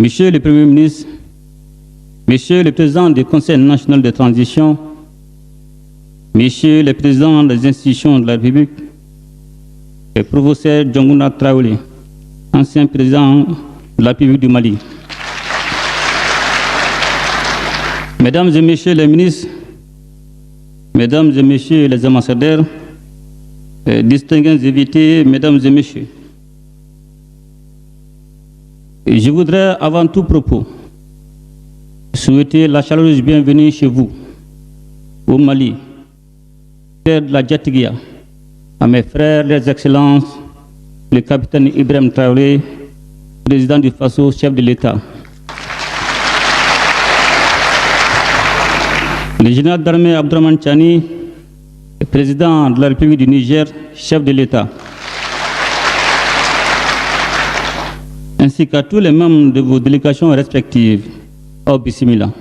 Monsieur le Premier ministre, Monsieur le Président du Conseil national de transition, Monsieur le Président des institutions de la République, le professeur Diongouna Traoré, ancien président de la République du Mali, Mesdames et Messieurs les ministres, Mesdames et Messieurs les ambassadeurs, distingués invités, Mesdames et Messieurs, je voudrais avant tout propos souhaiter la chaleureuse bienvenue chez vous, au Mali, terre de la Djatigia, à mes frères, les excellences, le capitaine Ibrahim Traoré, président du FASO, chef de l'État, le général d'armée Abdourahmane Tchani, président de la République du Niger, chef de l'État, ainsi qu'à tous les membres de vos délégations respectives. Oh, bismillah.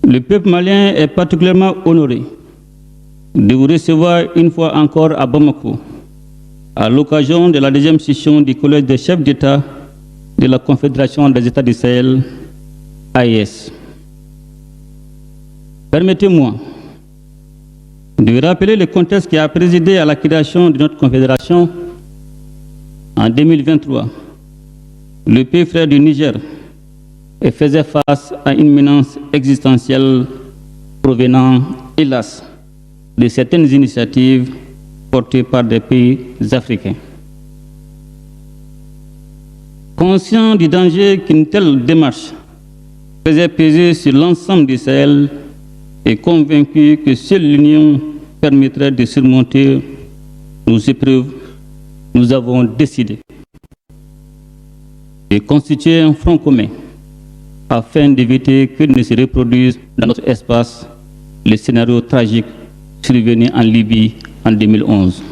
Le peuple malien est particulièrement honoré de vous recevoir une fois encore à Bamako, à l'occasion de la deuxième session du Collège des chefs d'État de la Confédération des États du Sahel, AES. Permettez-moi de rappeler le contexte qui a présidé à la création de notre confédération en 2023. Le pays frère du Niger faisait face à une menace existentielle provenant, hélas, de certaines initiatives portées par des pays africains. Conscient du danger qu'une telle démarche faisait peser sur l'ensemble du Sahel et convaincu que seule l'union permettrait de surmonter nos épreuves, nous avons décidé de constituer un front commun afin d'éviter que ne se reproduise dans notre espace le scénario tragique survenu en Libye en 2011.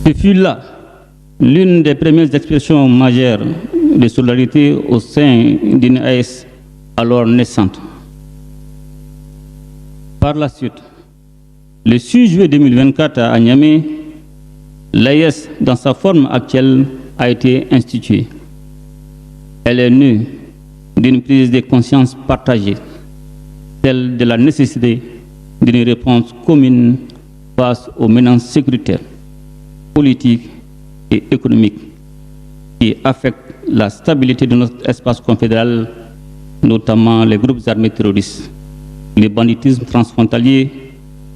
Ce fut là l'une des premières expressions majeures de solidarité au sein d'une AES alors naissante. Par la suite, le 6 juillet 2024 à Niamey, l'AES dans sa forme actuelle a été instituée. Elle est née d'une prise de conscience partagée, celle de la nécessité d'une réponse commune face aux menaces sécuritaires, politiques et économiques qui affectent la stabilité de notre espace confédéral, notamment les groupes armés terroristes, le banditisme transfrontalier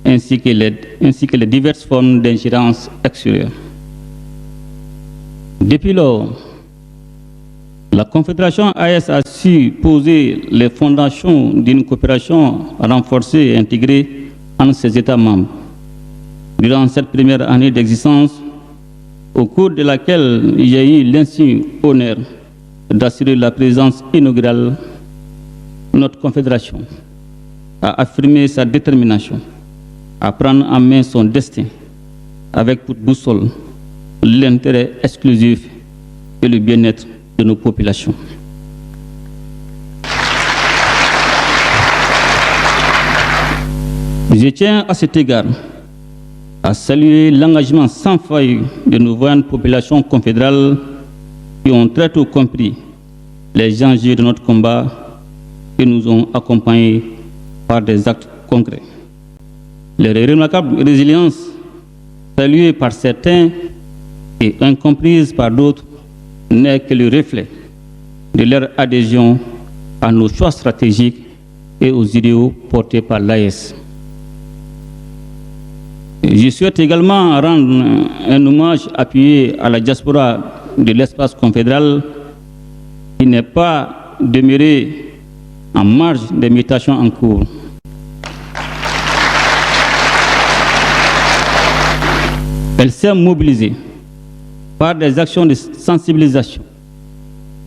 ainsi que les diverses formes d'ingérence extérieure. Depuis lors, la Confédération AES a su poser les fondations d'une coopération renforcée et intégrée entre ses États membres. Durant cette première année d'existence, au cours de laquelle j'ai eu l'insigne honneur d'assurer la présidence inaugurale, notre Confédération a affirmé sa détermination à prendre en main son destin avec pour boussole l'intérêt exclusif et le bien-être de nos populations. Je tiens à cet égard à saluer l'engagement sans faille de nos vaillantes populations confédérales qui ont très tôt compris les enjeux de notre combat et nous ont accompagnés par des actes concrets. Leur remarquable résilience, saluée par certains et incomprise par d'autres, n'est que le reflet de leur adhésion à nos choix stratégiques et aux idéaux portés par l'AES. Je souhaite également rendre un hommage appuyé à la diaspora de l'espace confédéral qui n'est pas demeurée en marge des mutations en cours. Elle s'est mobilisée par des actions de sensibilisation,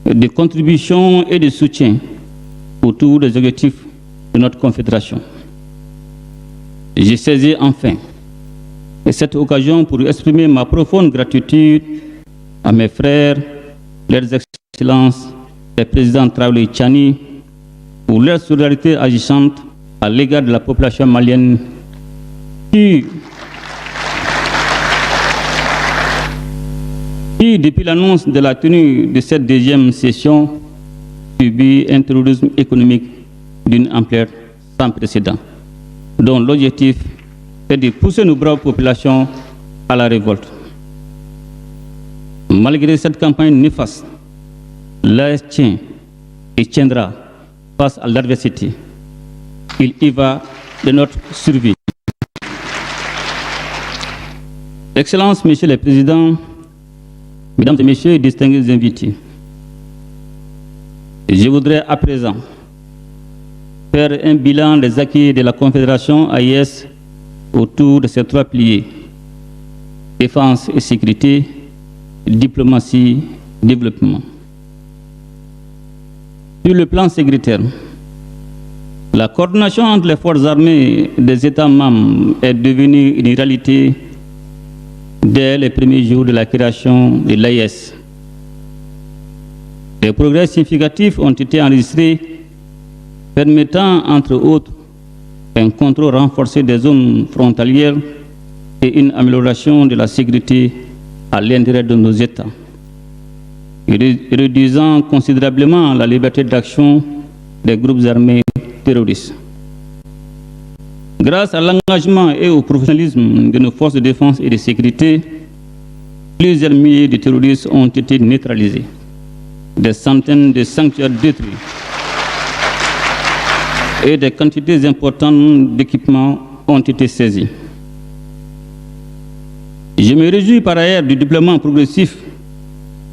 de contribution et de soutien autour des objectifs de notre confédération. J'ai saisi enfin cette occasion pour exprimer ma profonde gratitude à mes frères, leurs excellences, les présidents Traoré et Tchani, pour leur solidarité agissante à l'égard de la population malienne qui, qui, depuis l'annonce de la tenue de cette deuxième session, subit un terrorisme économique d'une ampleur sans précédent, dont l'objectif est de pousser nos braves populations à la révolte. Malgré cette campagne néfaste, l'AS tient et tiendra face à l'adversité. Il y va de notre survie. Excellences, Messieurs les Présidents, Mesdames et Messieurs, distingués invités, je voudrais à présent faire un bilan des acquis de la Confédération AES autour de ces trois piliers: défense et sécurité, diplomatie, développement. Sur le plan sécuritaire, la coordination entre les forces armées des États membres est devenue une réalité dès les premiers jours de la création de l'AES. Des progrès significatifs ont été enregistrés, permettant entre autres un contrôle renforcé des zones frontalières et une amélioration de la sécurité à l'intérieur de nos États, réduisant considérablement la liberté d'action des groupes armés terroristes. Grâce à l'engagement et au professionnalisme de nos forces de défense et de sécurité, plusieurs milliers de terroristes ont été neutralisés, des centaines de sanctuaires détruits et des quantités importantes d'équipements ont été saisis. Je me réjouis par ailleurs du déploiement progressif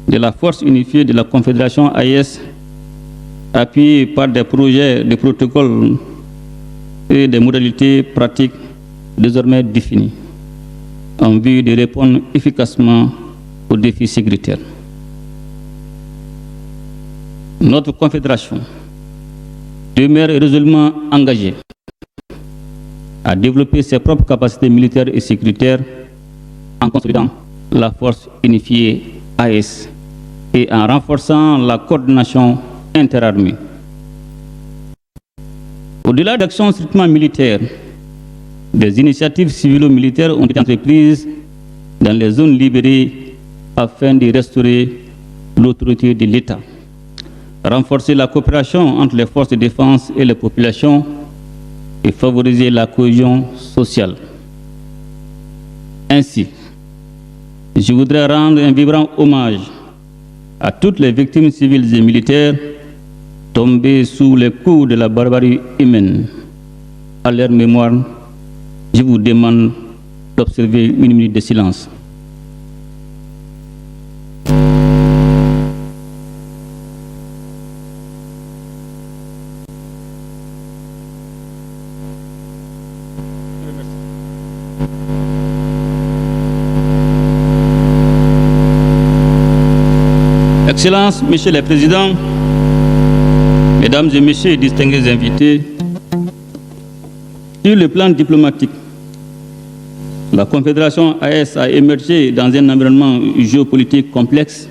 de la force unifiée de la Confédération AES, appuyée par des projets de protocoles et des modalités pratiques désormais définies, en vue de répondre efficacement aux défis sécuritaires. Notre Confédération demeure résolument engagée à développer ses propres capacités militaires et sécuritaires en consolidant la force unifiée AES et en renforçant la coordination interarmée. Au-delà d'actions strictement militaires, des initiatives civilo-militaires ont été entreprises dans les zones libérées afin de restaurer l'autorité de l'État, renforcer la coopération entre les forces de défense et les populations et favoriser la cohésion sociale. Ainsi, je voudrais rendre un vibrant hommage à toutes les victimes civiles et militaires tombées sous les coups de la barbarie humaine. À leur mémoire, je vous demande d'observer une minute de silence. Excellences, Messieurs les Présidents, Mesdames et Messieurs, distingués invités, sur le plan diplomatique, la Confédération AES a émergé dans un environnement géopolitique complexe,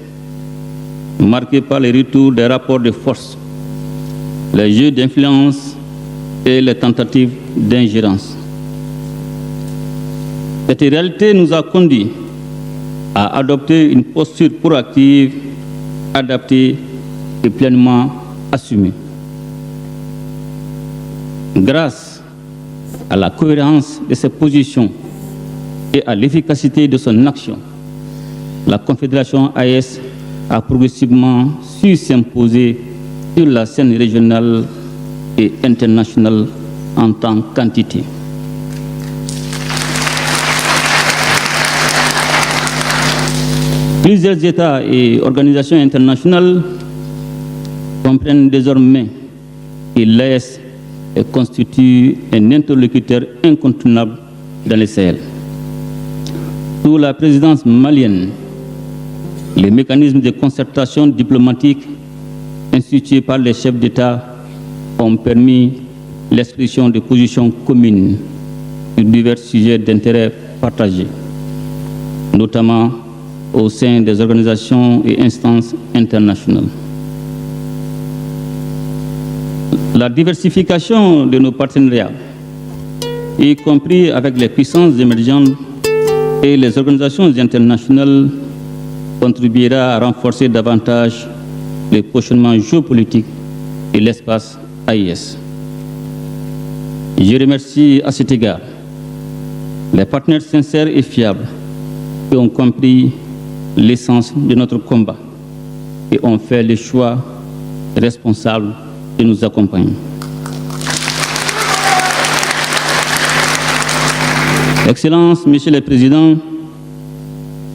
marqué par les retours des rapports de force, les jeux d'influence et les tentatives d'ingérence. Cette réalité nous a conduits à adopter une posture proactive, adaptée et pleinement assumée. Grâce à la cohérence de ses positions et à l'efficacité de son action, la Confédération AES a progressivement su s'imposer sur la scène régionale et internationale en tant qu'entité. Plusieurs États et organisations internationales comprennent désormais que l'AES constitue un interlocuteur incontournable dans le Sahel. Sous la présidence malienne, les mécanismes de concertation diplomatique institués par les chefs d'État ont permis l'expression de positions communes sur divers sujets d'intérêt partagé, notamment au sein des organisations et instances internationales. La diversification de nos partenariats, y compris avec les puissances émergentes et les organisations internationales, contribuera à renforcer davantage le positionnement géopolitique de l'espace AIS. Je remercie à cet égard les partenaires sincères et fiables qui ont compris l'essence de notre combat et ont fait le choix responsable de nous accompagner. Excellences, Monsieur le Président,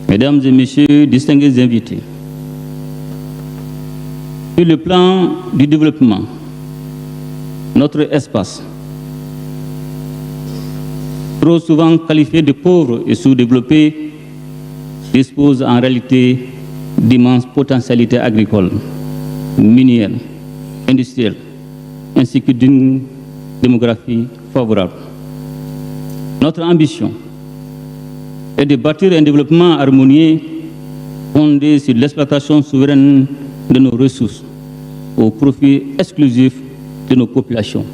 Mesdames et Messieurs, distingués invités, sur le plan du développement, notre espace, trop souvent qualifié de pauvre et sous-développé, dispose en réalité d'immenses potentialités agricoles, minières, industrielles, ainsi que d'une démographie favorable. Notre ambition est de bâtir un développement harmonieux fondé sur l'exploitation souveraine de nos ressources au profit exclusif de nos populations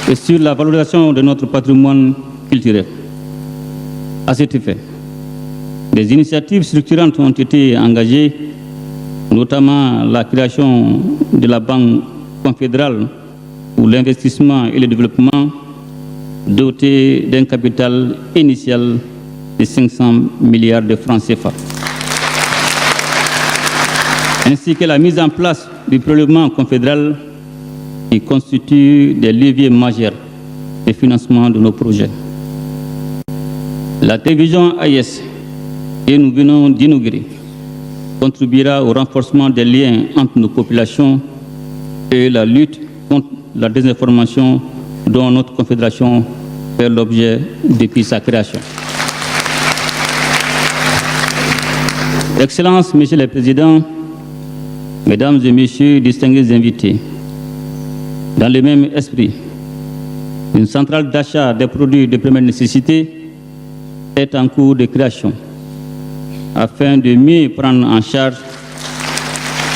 et sur la valorisation de notre patrimoine culturel. À cet effet, des initiatives structurantes ont été engagées, notamment la création de la Banque confédérale pour l'investissement et le développement, dotée d'un capital initial de 500 milliards de francs CFA, ainsi que la mise en place du prélèvement confédéral qui constitue des leviers majeurs de financement de nos projets. La télévision AIS que nous venons d'inaugurer contribuera au renforcement des liens entre nos populations et la lutte contre la désinformation dont notre confédération fait l'objet depuis sa création. Excellences, Monsieur le Président, Mesdames et Messieurs, distingués invités, dans le même esprit, une centrale d'achat des produits de première nécessité est en cours de création afin de mieux prendre en charge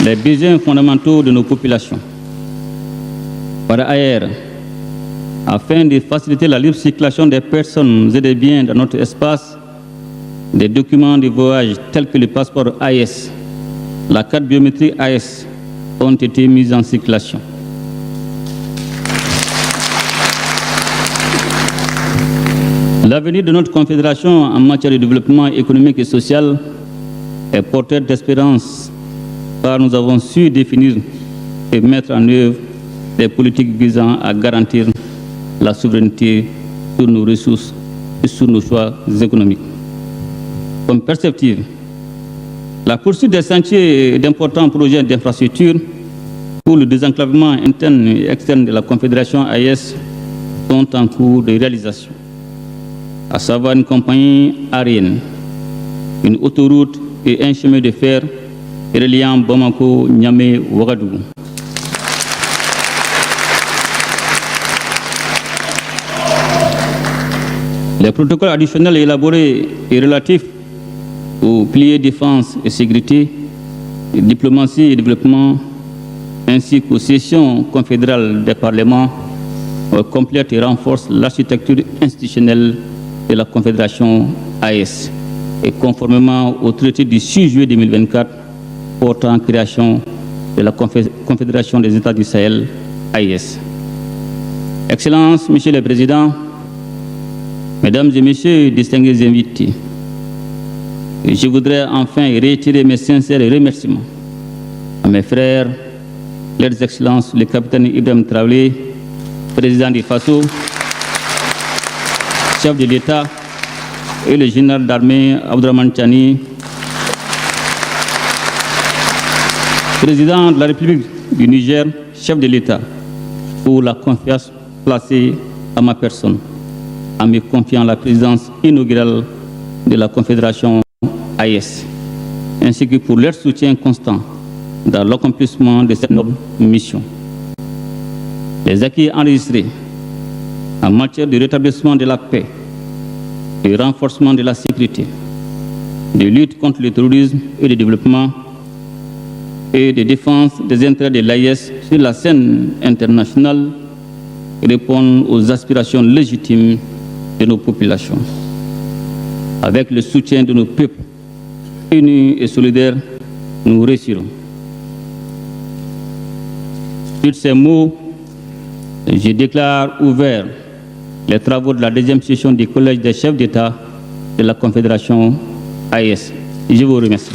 les besoins fondamentaux de nos populations. Par ailleurs, afin de faciliter la libre circulation des personnes et des biens dans notre espace, des documents de voyage tels que le passeport AIS, la carte biométrique AIS ont été mis en circulation. L'avenir de notre confédération en matière de développement économique et social est porteur d'espérance, car nous avons su définir et mettre en œuvre des politiques visant à garantir la souveraineté sur nos ressources et sur nos choix économiques. Comme perspective, la poursuite des chantiers et d'importants projets d'infrastructure pour le désenclavement interne et externe de la Confédération AIS sont en cours de réalisation, à savoir une compagnie aérienne, une autoroute et un chemin de fer reliant Bamako, Niamey, Ouagadougou. Les protocoles additionnels élaborés et relatifs aux piliers défense et sécurité, diplomatie et développement, ainsi qu'aux sessions confédérales des parlements, complètent et renforcent l'architecture institutionnelle de la Confédération AIS, et conformément au traité du 6 juillet 2024 portant création de la Confédération des États du Sahel, AIS. Excellences, Monsieur le Président, Mesdames et Messieurs, distingués invités, je voudrais enfin réitérer mes sincères remerciements à mes frères, leurs Excellences, le capitaine Ibrahim Traoré, président du FASO, chef de l'État, et le général d'armée Abdourahmane Tiani, président de la République du Niger, chef de l'État, pour la confiance placée à ma personne, en me confiant la présidence inaugurale de la Confédération AIS, ainsi que pour leur soutien constant dans l'accomplissement de cette noble mission. Les acquis enregistrés en matière de rétablissement de la paix, de renforcement de la sécurité, de lutte contre le terrorisme et de développement, et de défense des intérêts de l'AIS sur la scène internationale répondent aux aspirations légitimes de nos populations. Avec le soutien de nos peuples unis et solidaires, nous réussirons. Sur ces mots, je déclare ouvert les travaux de la deuxième session du Collège des chefs d'État de la Confédération AES. Je vous remercie.